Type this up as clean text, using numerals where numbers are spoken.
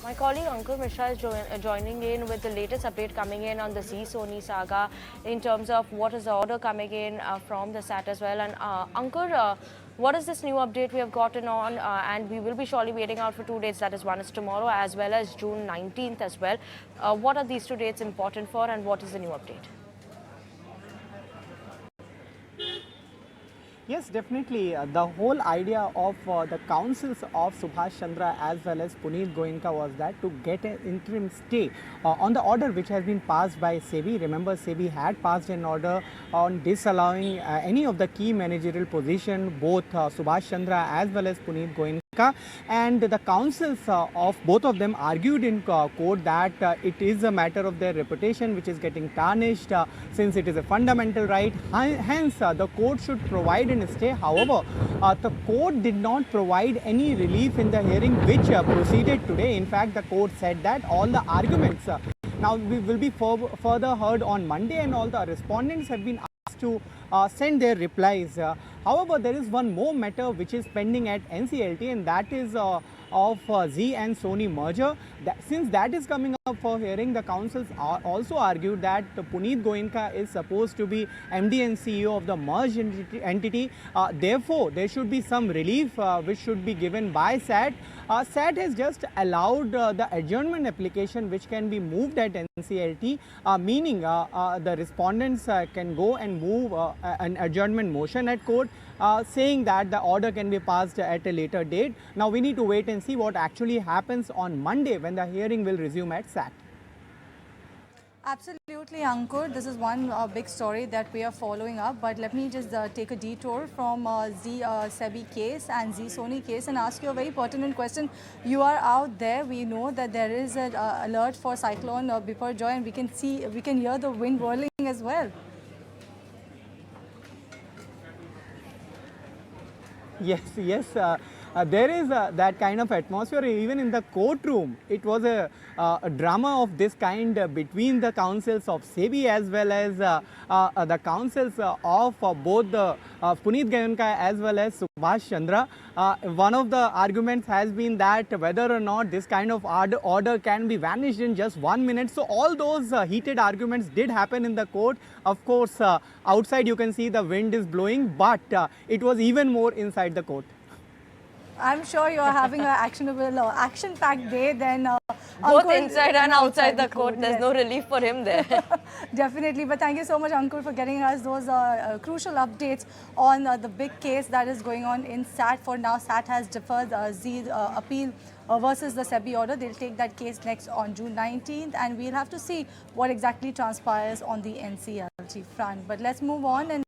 My colleague Ankur Mishra is joining in with the latest update coming in on the Zee Sony saga in terms of what is the order coming in from the SAT as well. And Ankur, what is this new update we have gotten on? And we will be surely waiting out for 2 dates. That is, one is tomorrow as well as June 19th as well. What are these 2 dates important for, and what is the new update? Yes, definitely. The whole idea of the councils of Subhash Chandra as well as Puneet Goenka was that to get an interim stay on the order which has been passed by SEBI. Remember, SEBI had passed an order on disallowing any of the key managerial position, both Subhash Chandra as well as Puneet Goenka. And the councils of both of them argued in court that it is a matter of their reputation which is getting tarnished since it is a fundamental right. Hence, the court should provide an stay. However, the court did not provide any relief in the hearing which proceeded today. In fact, the court said that all the arguments now will be further heard on Monday, and all the respondents have been asked to send their replies. However, there is one more matter which is pending at NCLT, and that is of Zee and Sony merger. Since that is coming up for hearing, the councils also argued that Puneet Goenka is supposed to be MD and CEO of the merged entity. Therefore, there should be some relief which should be given by SAT. SAT has just allowed the adjournment application which can be moved at NCLT, meaning the respondents can go and move an adjournment motion at court, saying that the order can be passed at a later date. Now we need to wait and see what actually happens on Monday when the hearing will resume at SAT. Absolutely, Ankur. This is one big story that we are following up. But let me just take a detour from Zee SEBI case and Zee Sony case and ask you a very pertinent question. You are out there. We know that there is an alert for cyclone Biparjoy, and we can hear the wind whirling as well. Yes, there is that kind of atmosphere even in the courtroom. It was a drama of this kind between the councils of SEBI as well as the councils of both the Puneet Goenka as well as Subhash Chandra. One of the arguments has been that whether or not this kind of order can be vanished in just 1 minute. So all those heated arguments did happen in the court. Of course, outside you can see the wind is blowing, but it was even more inside the court. I'm sure you are having an actionable, action-packed day then. Both Ankur, inside and outside the court. There's yes. no relief for him there. Definitely. But thank you so much, Ankur, for getting us those crucial updates on the big case that is going on in SAT. For now, SAT has deferred Zee's appeal versus the SEBI order. They'll take that case next on June 19th, and we'll have to see what exactly transpires on the NCLT front. But let's move on. And